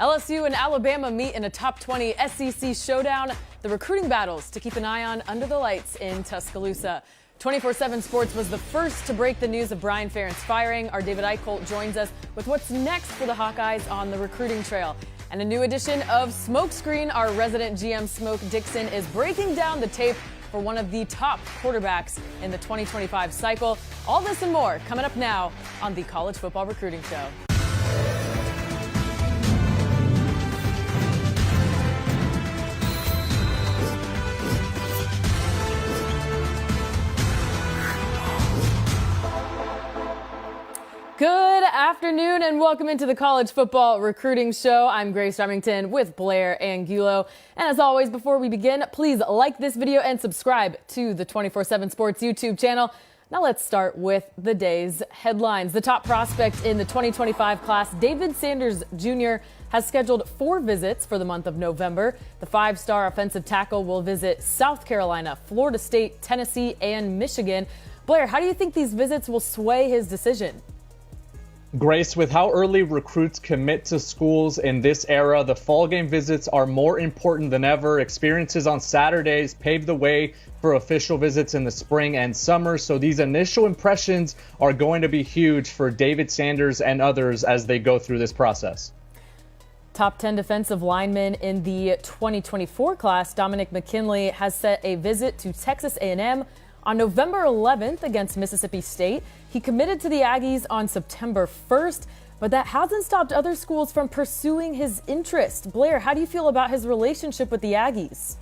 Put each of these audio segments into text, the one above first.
LSU and Alabama meet in a top 20 SEC showdown. The recruiting battles to keep an eye on under the lights in Tuscaloosa. 24/7 Sports was the first to break the news of Brian Ferentz firing. Our David Eickholt joins us with what's next for the Hawkeyes on the recruiting trail. And a new edition of Smokescreen, our resident GM Smoke Dixon is breaking down the tape for one of the top quarterbacks in the 2025 cycle. All this and more coming up now on the College Football Recruiting Show. Good afternoon and welcome into the College Football Recruiting Show. I'm Grace Remington with Blair Angulo. And as always, before we begin, please like this video and subscribe to the 24/7 Sports YouTube channel. Now let's start with the day's headlines. The top prospect in the 2025 class, David Sanders Jr., has scheduled 4 visits for the month of November. The 5-star offensive tackle will visit South Carolina, Florida State, Tennessee, and Michigan. Blair, how do you think these visits will sway his decision? Grace, with how early recruits commit to schools in this era, the fall game visits are more important than ever. Experiences on Saturdays pave the way for official visits in the spring and summer, so these initial impressions are going to be huge for David Sanders and others as they go through this process. Top 10 defensive lineman in the 2024 class, Dominic McKinley, has set a visit to Texas A&M on November 11th against Mississippi State. He committed to the Aggies on September 1st, but that hasn't stopped other schools from pursuing his interest. Blair, how do you feel about his relationship with the Aggies?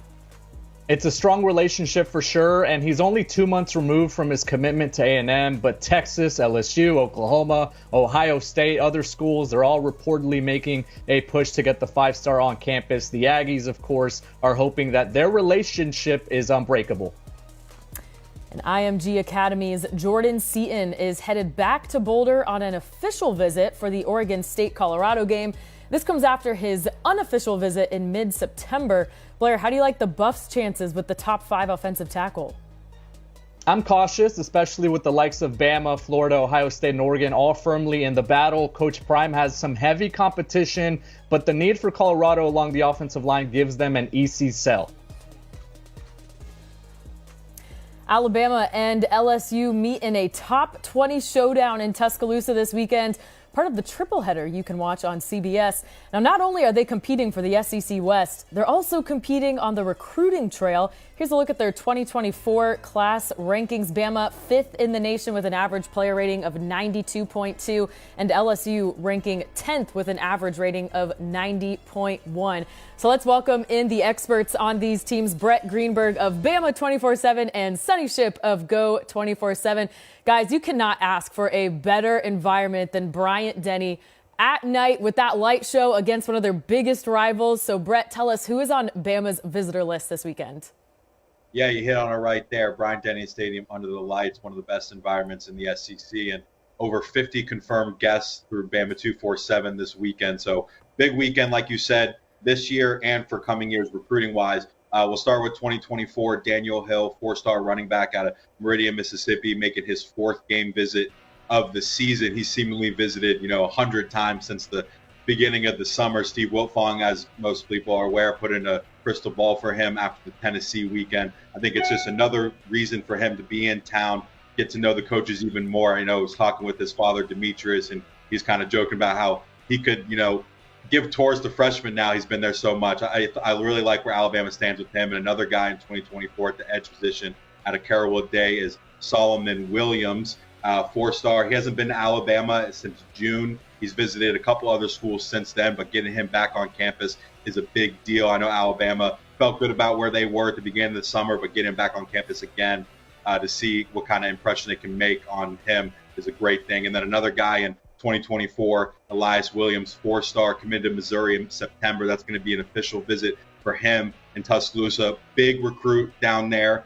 It's a strong relationship for sure, and he's only 2 months removed from his commitment to A&M, but Texas, LSU, Oklahoma, Ohio State, other schools, they're all reportedly making a push to get the 5-star on campus. The Aggies, of course, are hoping that their relationship is unbreakable. And IMG Academy's Jordan Seaton is headed back to Boulder on an official visit for the Oregon State-Colorado game. This comes after his unofficial visit in mid-September. Blair, how do you like the Buffs' chances with the top 5 offensive tackle? I'm cautious, especially with the likes of Bama, Florida, Ohio State, and Oregon all firmly in the battle. Coach Prime has some heavy competition, but the need for Colorado along the offensive line gives them an easy sell. Alabama and LSU meet in a top 20 showdown in Tuscaloosa this weekend, part of the triple header you can watch on CBS. Now, not only are they competing for the SEC West, they're also competing on the recruiting trail. Here's a look at their 2024 class rankings. Bama 5th in the nation with an average player rating of 92.2, and LSU ranking 10th with an average rating of 90.1. So let's welcome in the experts on these teams, Brett Greenberg of Bama 24/7 and Sonny Shipp of Go 24/7. Guys, you cannot ask for a better environment than Bryant-Denny at night with that light show against one of their biggest rivals. So, Brett, tell us who is on Bama's visitor list this weekend. Yeah, you hit on it right there. Bryant-Denny Stadium under the lights, one of the best environments in the SEC, and over 50 confirmed guests through Bama 247 this weekend. So, big weekend, like you said, this year and for coming years recruiting-wise. We'll start with 2024, Daniel Hill, 4-star running back out of Meridian, Mississippi, making his 4th game visit of the season. He's seemingly visited, 100 times since the beginning of the summer. Steve Wiltfong, as most people are aware, put in a crystal ball for him after the Tennessee weekend. I think it's just another reason for him to be in town, get to know the coaches even more. I was talking with his father, Demetrius, and he's kind of joking about how he could, give tours to freshmen now. He's been there so much. I really like where Alabama stands with him. And another guy in 2024 at the edge position out of Carrollwood Day is Solomon Williams, 4-star. He hasn't been to Alabama since June. He's visited a couple other schools since then, but getting him back on campus is a big deal. I know Alabama felt good about where they were at the beginning of the summer, but getting him back on campus again to see what kind of impression it can make on him is a great thing. And then another guy in 2024, Elias Williams, 4-star, committed to Missouri in September. That's going to be an official visit for him in Tuscaloosa. Big recruit down there,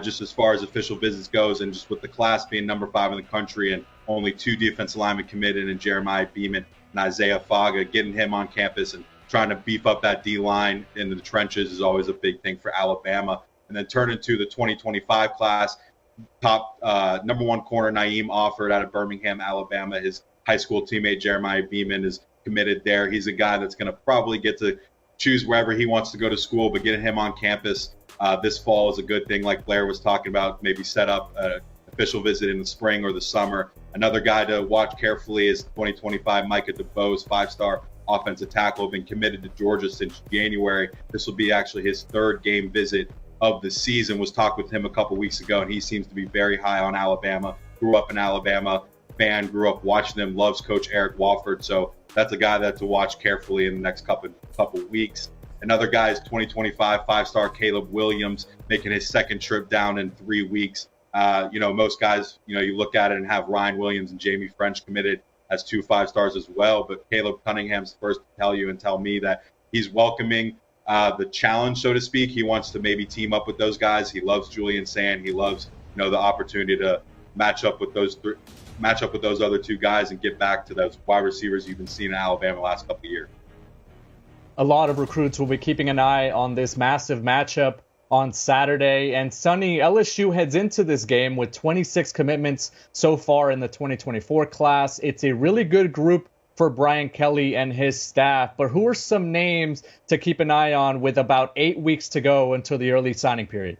just as far as official visits goes, and just with the class being number 5 in the country and only 2 defensive linemen committed in Jeremiah Beeman and Isaiah Faga, getting him on campus and trying to beef up that D-line in the trenches is always a big thing for Alabama. And then turn into the 2025 class, top number 1 corner Naeem Offord out of Birmingham, Alabama. His high school teammate Jeremiah Beeman is committed there. He's a guy that's going to probably get to choose wherever he wants to go to school, but getting him on campus this fall is a good thing. Like Blair was talking about, maybe set up an official visit in the spring or the summer. Another guy to watch carefully is 2025 Micah DeBose, 5-star offensive tackle, been committed to Georgia since January. This will be actually his third game visit of the season. Was talked with him a couple weeks ago, and he seems to be very high on Alabama. Grew up in Alabama, fan, grew up watching them, loves Coach Eric Wofford. So that's a guy that to watch carefully in the next couple weeks. Another guy is 2025 5-star Caleb Williams, making his second trip down in 3 weeks. Most guys, you look at it and have Ryan Williams and Jamie French committed as 2 5-stars as well. But Caleb Cunningham's first to tell you and tell me that he's welcoming the challenge, so to speak. He wants to maybe team up with those guys. He loves Julian Sand. He loves, the opportunity to match up with those other 2 guys and get back to those wide receivers you've been seeing in Alabama the last couple of years. A lot of recruits will be keeping an eye on this massive matchup on Saturday. And Sonny, LSU heads into this game with 26 commitments so far in the 2024 class. It's a really good group for Brian Kelly and his staff. But who are some names to keep an eye on with about 8 weeks to go until the early signing period?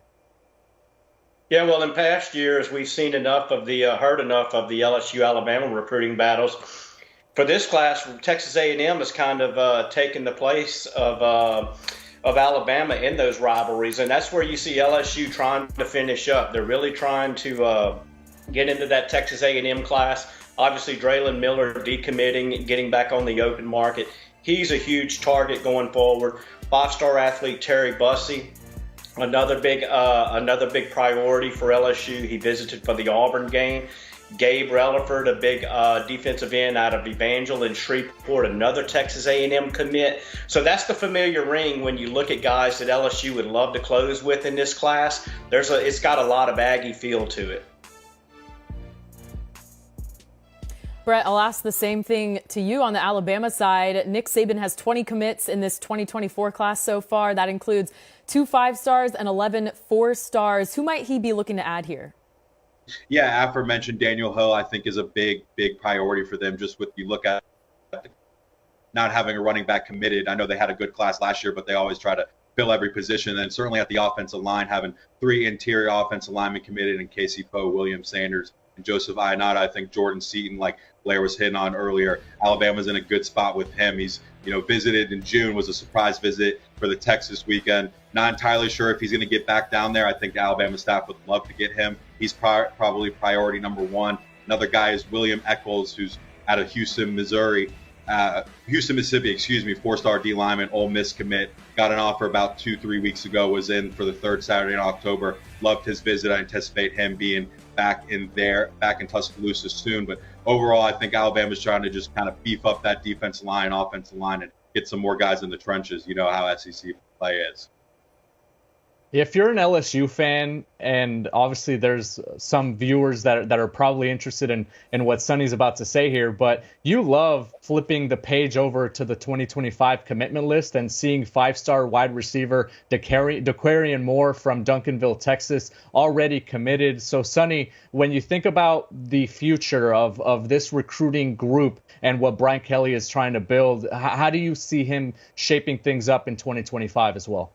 Yeah, well, in past years, we've seen heard enough of the LSU-Alabama recruiting battles. For this class, Texas A&M has kind of taken the place of Alabama in those rivalries, and that's where you see LSU trying to finish up. They're really trying to get into that Texas A&M class. Obviously, Draylon Miller decommitting, getting back on the open market. He's a huge target going forward. 5-star athlete Terry Bussey, another big priority for LSU. He visited for the Auburn game. Gabe Relaford, a big defensive end out of Evangel and Shreveport, another Texas A&M commit. So that's the familiar ring when you look at guys that LSU would love to close with in this class. It's got a lot of Aggie feel to it. Brett, I'll ask the same thing to you on the Alabama side. Nick Saban has 20 commits in this 2024 class so far. That includes 2 5-stars and 11 4-stars. Who might he be looking to add here? Yeah, aforementioned Daniel Hill, I think, is a big priority for them. Just with you look at not having a running back committed. I know they had a good class last year, but they always try to fill every position. And certainly at the offensive line, having 3 interior offensive linemen committed in Casey Poe, William Sanders, and Joseph Ionata. I think Jordan Seaton, like Blair was hitting on earlier, Alabama's in a good spot with him. He's visited in June, was a surprise visit for the Texas weekend. Not entirely sure if he's going to get back down there. I think the Alabama staff would love to get him. He's probably priority number 1. Another guy is William Eccles, who's out of Houston, Mississippi, 4-star D lineman, Ole Miss commit. Got an offer about 2-3 weeks ago, was in for the 3rd Saturday in October. Loved his visit. I anticipate him being back in Tuscaloosa soon. But overall, I think Alabama's trying to just kind of beef up that defensive line, offensive line, and get some more guys in the trenches. You know how SEC play is. If you're an LSU fan, and obviously there's some viewers that are probably interested in what Sonny's about to say here, but you love flipping the page over to the 2025 commitment list and seeing 5-star wide receiver Daquarian Moore from Duncanville, Texas, already committed. So, Sonny, when you think about the future of this recruiting group and what Brian Kelly is trying to build, how do you see him shaping things up in 2025 as well?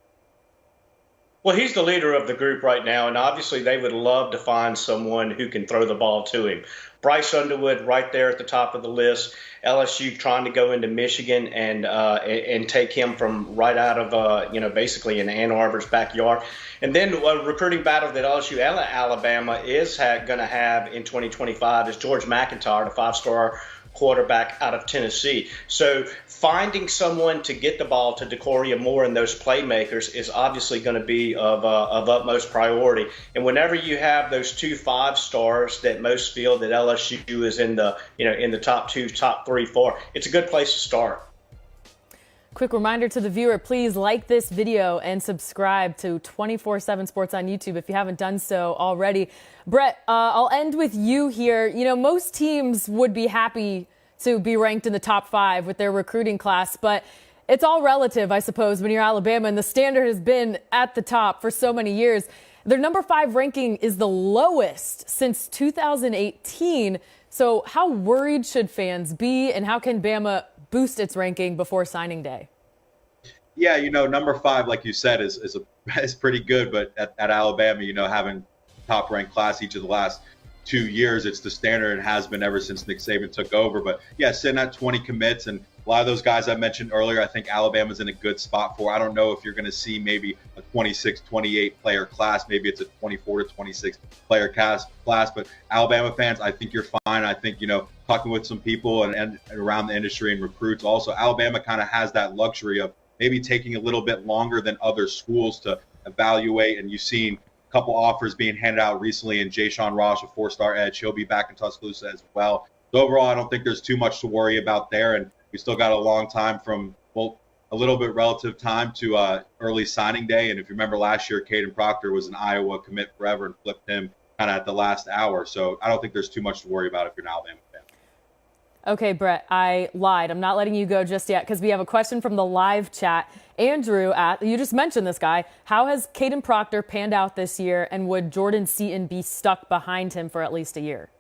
Well, he's the leader of the group right now, and obviously they would love to find someone who can throw the ball to him. Bryce Underwood right there at the top of the list. LSU trying to go into Michigan and take him from right out of basically in Ann Arbor's backyard. And then a recruiting battle that LSU and Alabama is going to have in 2025 is George MacIntyre, the 5-star quarterback out of Tennessee. So finding someone to get the ball to Daquarian Moore and those playmakers is obviously going to be of utmost priority. And whenever you have those 2 5-stars that most feel that LSU is in the top 2, top 3, 4, it's a good place to start. Quick reminder to the viewer, please like this video and subscribe to 24/7 Sports on YouTube if you haven't done so already. Brett, I'll end with you here. Most teams would be happy to be ranked in the top 5 with their recruiting class, but it's all relative, I suppose, when you're Alabama, and the standard has been at the top for so many years. Their number 5 ranking is the lowest since 2018. So how worried should fans be, and how can Bama boost its ranking before signing day? Yeah, number 5, like you said, is pretty good. But at Alabama, having top-ranked class each of the last 2 years, it's the standard and has been ever since Nick Saban took over. But yeah, sitting at 20 commits, and a lot of those guys I mentioned earlier, I think Alabama's in a good spot for. I don't know if you're going to see maybe a 26, 28 player class. Maybe it's a 24 to 26 player class. But Alabama fans, I think you're fine. I think, talking with some people and around the industry and recruits also, Alabama kind of has that luxury of maybe taking a little bit longer than other schools to evaluate. And you've seen a couple offers being handed out recently, and Jay-Sean Ross, a 4-star edge, he'll be back in Tuscaloosa as well. So overall, I don't think there's too much to worry about there. And we still got a long time from, a little bit relative time to early signing day. And if you remember last year, Caden Proctor was an Iowa commit forever and flipped him kind of at the last hour. So I don't think there's too much to worry about if you're an Alabama fan. Okay, Brett, I lied. I'm not letting you go just yet because we have a question from the live chat. Andrew, you just mentioned this guy. How has Caden Proctor panned out this year, and would Jordan Seaton be stuck behind him for at least a year?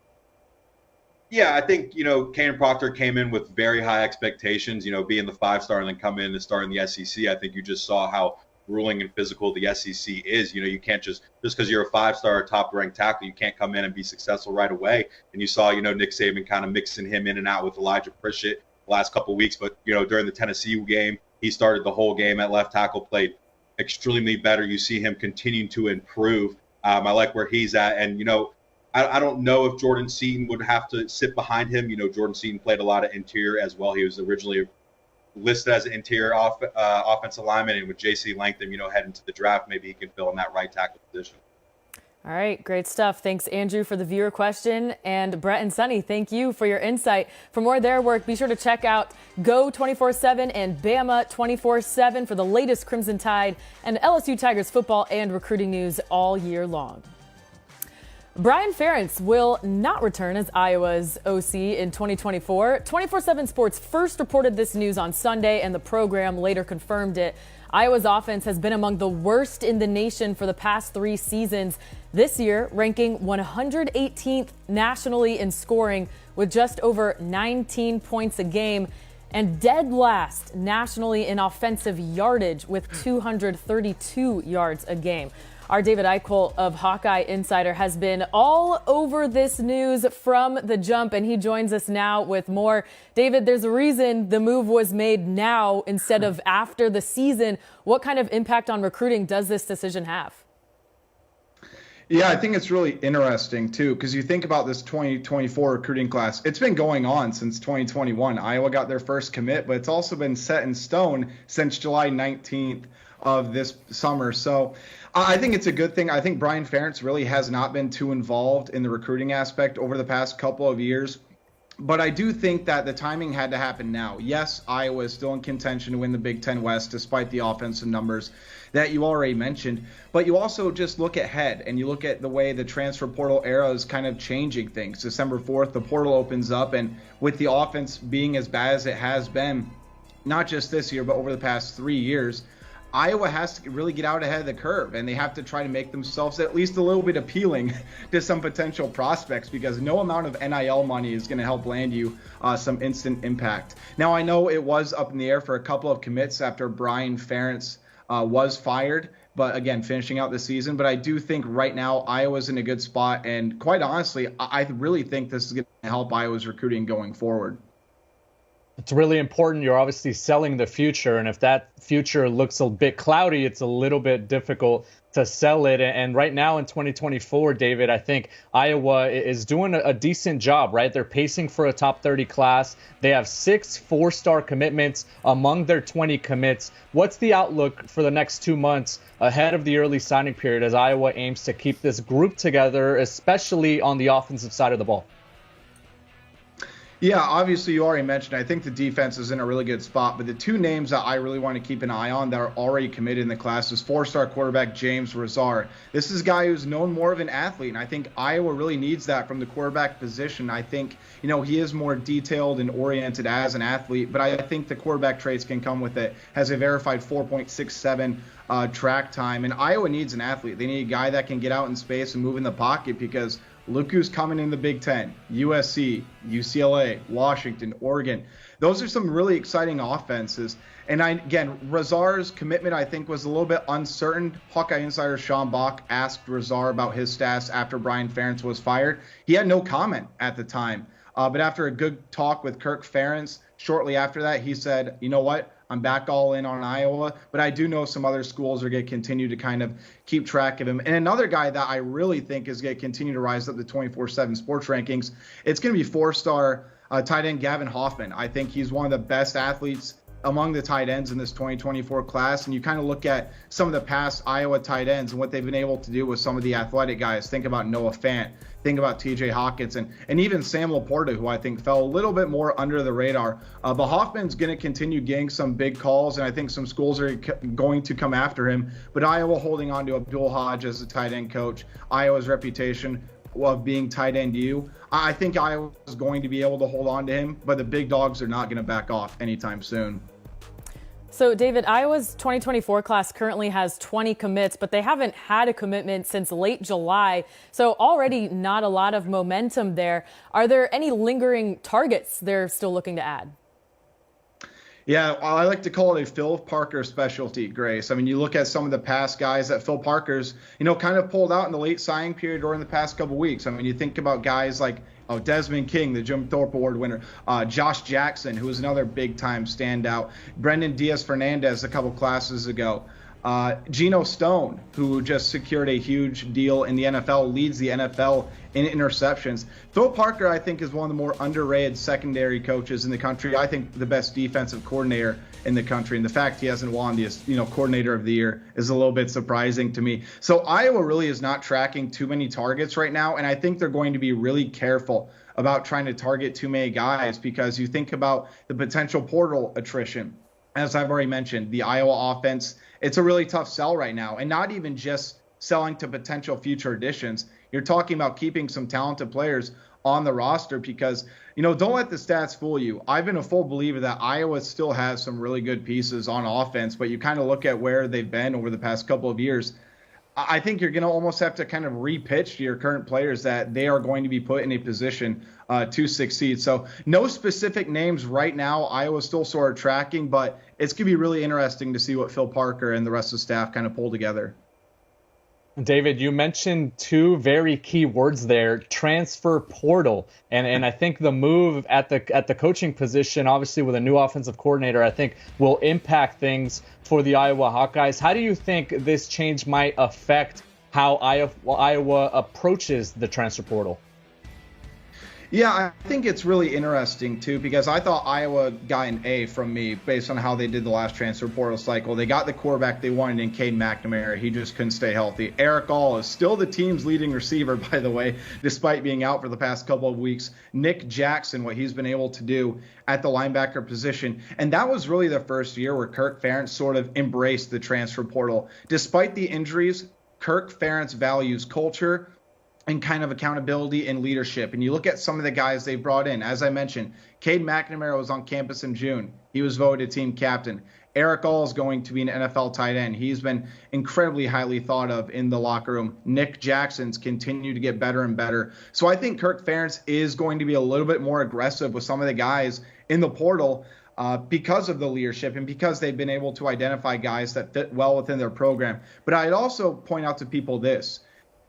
Yeah, I think, Caden Proctor came in with very high expectations, being the 5-star and then come in and start in the SEC. I think you just saw how grueling and physical the SEC is. You can't just because you're a 5-star top-ranked tackle, you can't come in and be successful right away. And you saw, Nick Saban kind of mixing him in and out with Elijah Pritchett the last couple of weeks. But, during the Tennessee game, he started the whole game at left tackle, played extremely better. You see him continuing to improve. I like where he's at. And, I don't know if Jordan Seaton would have to sit behind him. Jordan Seaton played a lot of interior as well. He was originally listed as an interior offensive lineman, and with J.C. Langston, heading to the draft, maybe he can fill in that right tackle position. All right, great stuff. Thanks, Andrew, for the viewer question. And Brett and Sonny, thank you for your insight. For more of their work, be sure to check out Go 24/7 and Bama 24/7 for the latest Crimson Tide and LSU Tigers football and recruiting news all year long. Brian Ferentz will not return as Iowa's OC in 2024. 24/7 Sports first reported this news on Sunday, and the program later confirmed it. Iowa's offense has been among the worst in the nation for the past 3 seasons. This year, ranking 118th nationally in scoring with just over 19 points a game, and dead last nationally in offensive yardage with 232 yards a game. Our David Eickholt of Hawkeye Insider has been all over this news from the jump, and he joins us now with more. David, there's a reason the move was made now instead of after the season. What kind of impact on recruiting does this decision have? Yeah, I think it's really interesting, too, because you think about this 2024 recruiting class. It's been going on since 2021. Iowa got their first commit, but it's also been set in stone since July 19th of this summer. So I think it's a good thing. I think Brian Ferentz really has not been too involved in the recruiting aspect over the past couple of years. But I do think that the timing had to happen now. Yes, Iowa is still in contention to win the Big Ten West despite the offensive numbers that you already mentioned. But you also just look ahead and you look at the way the transfer portal era is kind of changing things. December 4th, the portal opens up, and with the offense being as bad as it has been, not just this year, but over the past 3 years, Iowa has to really get out ahead of the curve, and they have to try to make themselves at least a little bit appealing to some potential prospects, because no amount of NIL money is going to help land you some instant impact. Now, I know it was up in the air for a couple of commits after Brian Ferentz was fired, but again, finishing out the season. But I do think right now Iowa's in a good spot, and quite honestly, I really think this is going to help Iowa's recruiting going forward. It's really important. You're obviously selling the future, and if that future looks a bit cloudy, it's a little bit difficult to sell it. And right now in 2024, David, I think Iowa is doing a decent job, right? They're pacing for a top 30 class. They have 6 4-star commitments among their 20 commits. What's the outlook for the next 2 months ahead of the early signing period as Iowa aims to keep this group together, especially on the offensive side of the ball? Yeah, obviously you already mentioned, I think the defense is in a really good spot, but the 2 names that I really want to keep an eye on that are already committed in the class is 4-star quarterback James Razar. This is a guy who's known more of an athlete, and I think Iowa really needs that from the quarterback position. I think, he is more detailed and oriented as an athlete, but I think the quarterback traits can come with it. Has a verified 4.67 track time, and Iowa needs an athlete. They need a guy that can get out in space and move in the pocket, because Look who's coming in the Big Ten: USC, UCLA, Washington, Oregon. Those are some really exciting offenses. And again, Razar's commitment, I think, was a little bit uncertain. Hawkeye insider Sean Bach asked Razar about his stats after Brian Ferentz was fired. He had no comment at the time. But after a good talk with Kirk Ferentz, shortly after that, he said, you know what? I'm back all in on Iowa, but I do know some other schools are going to continue to kind of keep track of him. And another guy that I really think is going to continue to rise up the 24/7 sports rankings, it's going to be four-star tight end Gavin Hoffman. I think he's one of the best athletes among the tight ends in this 2024 class. And you kind of look at some of the past Iowa tight ends and what they've been able to do with some of the athletic guys. Think about Noah Fant, think about TJ Hawkins, and even Sam Laporta, who I think fell a little bit more under the radar. But Hoffman's going to continue getting some big calls, and I think some schools are going to come after him. But Iowa holding on to Abdul Hodge as a tight end coach, Iowa's reputation of being tight end U, I think Iowa is going to be able to hold on to him, but the big dogs are not going to back off anytime soon. So, David, Iowa's 2024 class currently has 20 commits, but they haven't had a commitment since late July. So already not a lot of momentum there. Are there any lingering targets they're still looking to add? Yeah, I like to call it a Phil Parker specialty, Grace. I mean, you look at some of the past guys that Phil Parker's, kind of pulled out in the late signing period or in the past couple of weeks. I mean, you think about guys like Desmond King, the Jim Thorpe Award winner, Josh Jackson, who was another big-time standout, Brendan Diaz-Fernandez a couple classes ago, Geno Stone, who just secured a huge deal in the NFL, leads the NFL in interceptions. Phil Parker, I think, is one of the more underrated secondary coaches in the country. I think the best defensive coordinator in the country. And the fact he hasn't won the coordinator of the year is a little bit surprising to me. So Iowa really is not tracking too many targets right now. And I think they're going to be really careful about trying to target too many guys, because you think about the potential portal attrition. As I've already mentioned, the Iowa offense, it's a really tough sell right now. And not even just selling to potential future additions. You're talking about keeping some talented players on the roster, because, don't let the stats fool you. I've been a full believer that Iowa still has some really good pieces on offense, but you kind of look at where they've been over the past couple of years. I think you're going to almost have to kind of re-pitch to your current players that they are going to be put in a position to succeed. So no specific names right now. Iowa's still sort of tracking, but it's going to be really interesting to see what Phil Parker and the rest of the staff kind of pull together. David, you mentioned two very key words there: transfer portal, and I think the move at the coaching position, obviously with a new offensive coordinator, I think will impact things for the Iowa Hawkeyes. How do you think this change might affect how Iowa approaches the transfer portal? Yeah, I think it's really interesting, too, because I thought Iowa got an A from me based on how they did the last transfer portal cycle. They got the quarterback they wanted in Cade McNamara. He just couldn't stay healthy. Eric All is still the team's leading receiver, by the way, despite being out for the past couple of weeks. Nick Jackson, what he's been able to do at the linebacker position. And that was really the first year where Kirk Ferentz sort of embraced the transfer portal. Despite the injuries, Kirk Ferentz values culture and kind of accountability and leadership. And you look at some of the guys they brought in. As I mentioned, Cade McNamara was on campus in June. He was voted team captain. Eric All is going to be an NFL tight end. He's been incredibly highly thought of in the locker room. Nick Jackson's continued to get better and better. So I think Kirk Ferentz is going to be a little bit more aggressive with some of the guys in the portal because of the leadership and because they've been able to identify guys that fit well within their program. But I'd also point out to people this.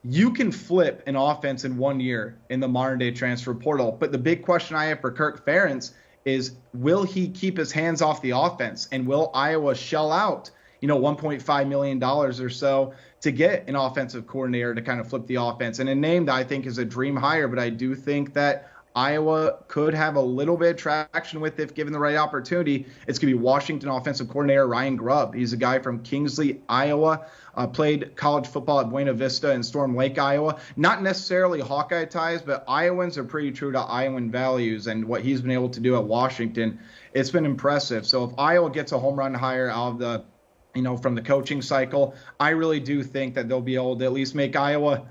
You can flip an offense in 1 year in the modern day transfer portal. But the big question I have for Kirk Ferentz is, will he keep his hands off the offense? And will Iowa shell out, $1.5 million or so to get an offensive coordinator to kind of flip the offense? And a name that I think is a dream hire, but I do think that Iowa could have a little bit of traction with if given the right opportunity. It's going to be Washington offensive coordinator Ryan Grubb. He's a guy from Kingsley, Iowa, played college football at Buena Vista and Storm Lake, Iowa. Not necessarily Hawkeye ties, but Iowans are pretty true to Iowan values, and what he's been able to do at Washington, it's been impressive. So if Iowa gets a home run hire out of the from the coaching cycle, I really do think that they'll be able to at least make Iowa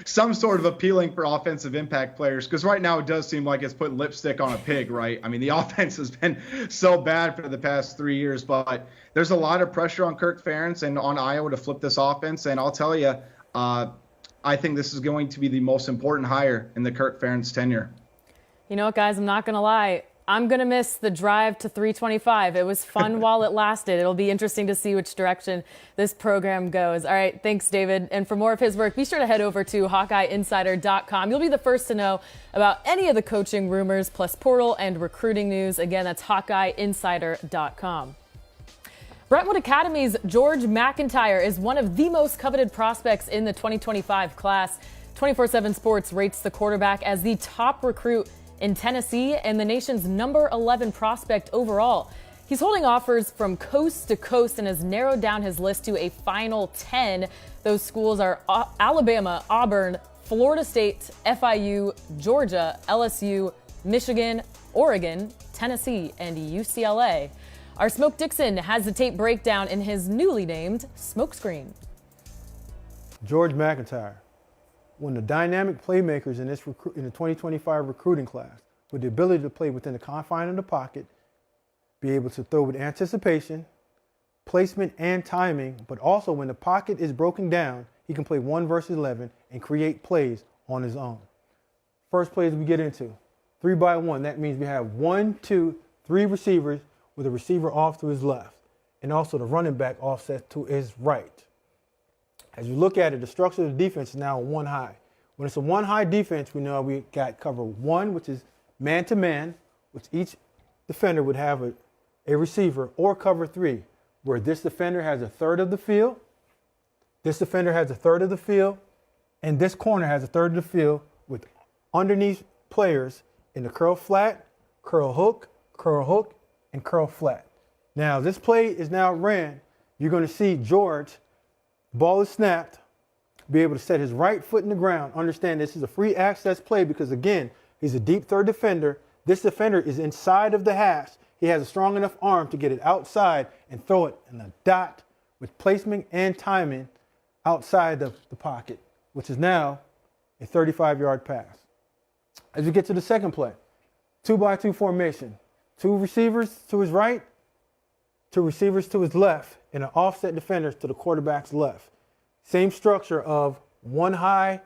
some sort of appealing for offensive impact players, because right now it does seem like it's putting lipstick on a pig, right? I mean, the offense has been so bad for the past 3 years, but there's a lot of pressure on Kirk Ferentz and on Iowa to flip this offense. And I'll tell you, I think this is going to be the most important hire in the Brian Ferentz tenure. You know what, guys? I'm not going to lie. I'm going to miss the drive to 325. It was fun while it lasted. It'll be interesting to see which direction this program goes. All right. Thanks, David. And for more of his work, be sure to head over to HawkeyeInsider.com. You'll be the first to know about any of the coaching rumors, plus portal and recruiting news. Again, that's HawkeyeInsider.com. Brentwood Academy's George MacIntyre is one of the most coveted prospects in the 2025 class. 24/7 Sports rates the quarterback as the top recruit in Tennessee and the nation's number 11 prospect overall. He's holding offers from coast to coast and has narrowed down his list to a final 10. Those schools are Alabama, Auburn, Florida State, FIU, Georgia, LSU, Michigan, Oregon, Tennessee, and UCLA. Our Smoke Dixon has the tape breakdown in his newly named Smokescreen. George MacIntyre, one of the dynamic playmakers in the 2025 recruiting class, with the ability to play within the confine of the pocket, be able to throw with anticipation, placement, and timing, but also when the pocket is broken down, he can play 1 versus 11 and create plays on his own. First plays we get into, 3-by-1. That means we have 1, 2, 3 receivers with a receiver off to his left, and also the running back offset to his right. As you look at it, the structure of the defense is now 1 high. When it's a 1 high defense, we know we got cover 1, which is man-to-man, which each defender would have a receiver, or cover 3, where this defender has a third of the field, this defender has a third of the field, and this corner has a third of the field with underneath players in the curl flat, curl hook, and curl flat. Now, this play is now ran. You're going to see George, ball is snapped, be able to set his right foot in the ground. Understand this is a free access play because, again, he's a deep third defender. This defender is inside of the hash. He has a strong enough arm to get it outside and throw it in a dot with placement and timing outside of the pocket, which is now a 35-yard pass. As we get to the second play, 2-by-2 formation. 2 receivers to his right, 2 receivers to his left, and an offset defender to the quarterback's left. Same structure of 1 high,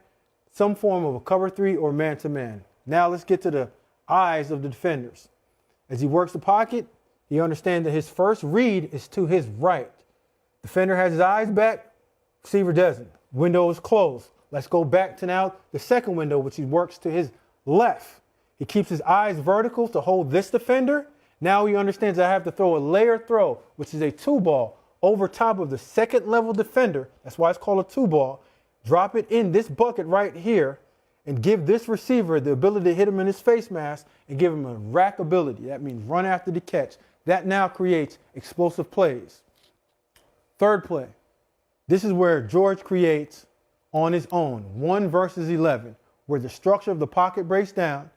some form of a cover 3 or man-to-man. Now let's get to the eyes of the defenders. As he works the pocket, he understands that his first read is to his right. Defender has his eyes back, receiver doesn't. Window is closed. Let's go back to now the second window, which he works to his left. He keeps his eyes vertical to hold this defender. Now he understands I have to throw a layer throw, which is a 2-ball, over top of the second level defender. That's why it's called a 2-ball. Drop it in this bucket right here and give this receiver the ability to hit him in his face mask and give him a rack ability. That means run after the catch. That now creates explosive plays. Third play. This is where George creates on his own, 1 versus 11, where the structure of the pocket breaks down.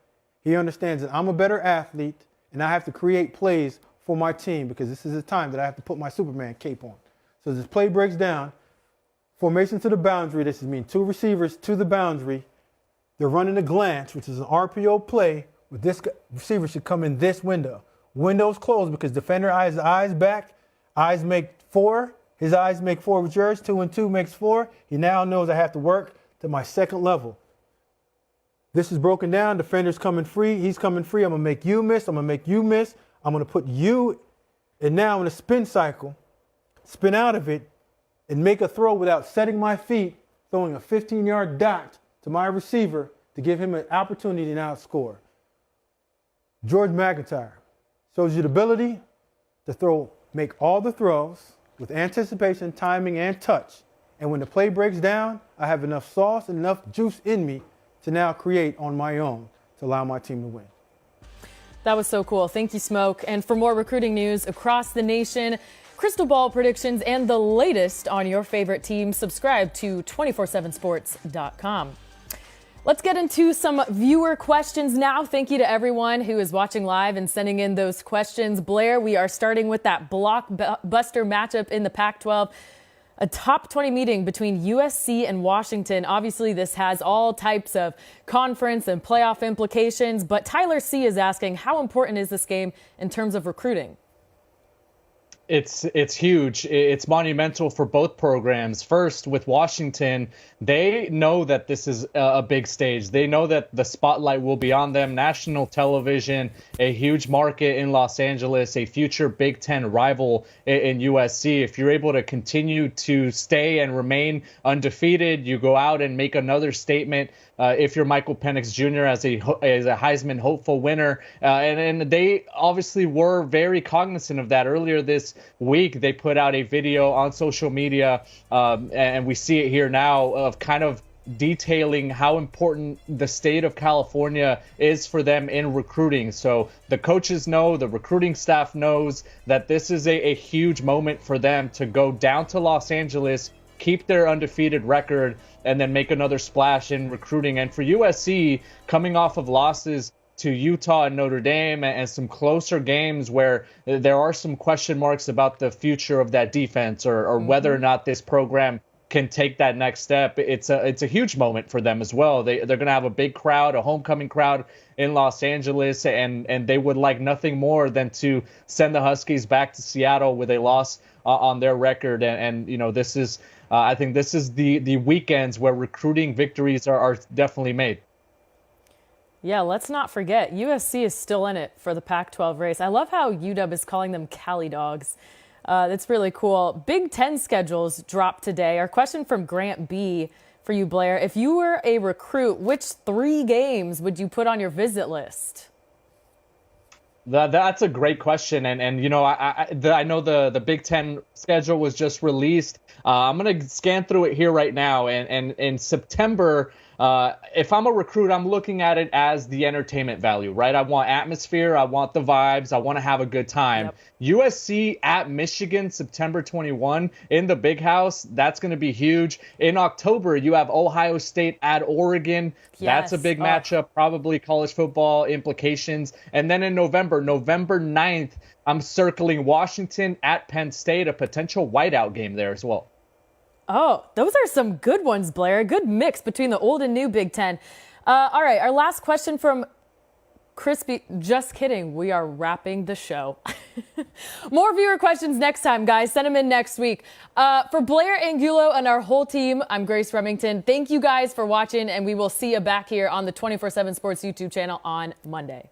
He understands that I'm a better athlete and I have to create plays for my team because this is the time that I have to put my Superman cape on. So this play breaks down. Formation to the boundary. This means 2 receivers to the boundary. They're running a glance, which is an RPO play, with this receiver should come in this window. Window's closed because defender has eyes back. Eyes make 4. His eyes make 4 with yours. 2 and 2 makes 4. He now knows I have to work to my second level. This is broken down. Defender's coming free. He's coming free. I'm going to make you miss. I'm going to make you miss. I'm going to put you, and now in a spin cycle, spin out of it, and make a throw without setting my feet, throwing a 15-yard dot to my receiver to give him an opportunity to now score. George MacIntyre shows you the ability to make all the throws with anticipation, timing, and touch. And when the play breaks down, I have enough sauce and enough juice in me to now create on my own to allow my team to win. That was so cool. Thank you, Smoke. And for more recruiting news across the nation, crystal ball predictions, and the latest on your favorite team, subscribe to 247sports.com. Let's get into some viewer questions now. Thank you to everyone who is watching live and sending in those questions. Blair, we are starting with that blockbuster matchup in the Pac-12. A top 20 meeting between USC and Washington. Obviously, this has all types of conference and playoff implications, but Tyler C. is asking, how important is this game in terms of recruiting? It's huge. It's monumental for both programs. First, with Washington, they know that this is a big stage. They know that the spotlight will be on them. National television, a huge market in Los Angeles, a future Big Ten rival in USC. If you're able to continue to stay and remain undefeated, you go out and make another statement. If you're Michael Penix Jr. as a Heisman hopeful winner, and they obviously were very cognizant of that. Earlier this week, they put out a video on social media, and we see it here now, of kind of detailing how important the state of California is for them in recruiting. So the coaches know, the recruiting staff knows that this is a huge moment for them to go down to Los Angeles, keep their undefeated record, and then make another splash in recruiting. And for USC, coming off of losses to Utah and Notre Dame and some closer games where there are some question marks about the future of that defense or whether or not this program can take that next step, it's a huge moment for them as well. They're going to have a big crowd, a homecoming crowd in Los Angeles, and they would like nothing more than to send the Huskies back to Seattle with a loss on their record. And you know, this is I think this is the weekends where recruiting victories are definitely made. Yeah, let's not forget, USC is still in it for the Pac-12 race. I love how UW is calling them Cali Dogs. That's really cool. Big Ten schedules dropped today. Our question from Grant B for you, Blair. If you were a recruit, which 3 games would you put on your visit list? That's a great question, and you know, I know the Big Ten schedule was just released. I'm gonna scan through it here right now, and in September, if I'm a recruit, I'm looking at it as the entertainment value, right? I want atmosphere, I want the vibes, I want to have a good time. Yep. USC at Michigan, September 21 in the Big House. That's going to be huge. In October, you have Ohio State at Oregon. Yes. That's a big matchup, probably college football implications. And then in November 9th, I'm circling Washington at Penn State, a potential whiteout game there as well. Oh, those are some good ones, Blair. A good mix between the old and new Big Ten. All right, our last question from Crispy. Just kidding. We are wrapping the show. More viewer questions next time, guys. Send them in next week. For Blair Angulo and our whole team, I'm Grace Remington. Thank you guys for watching, and we will see you back here on the 24/7 Sports YouTube channel on Monday.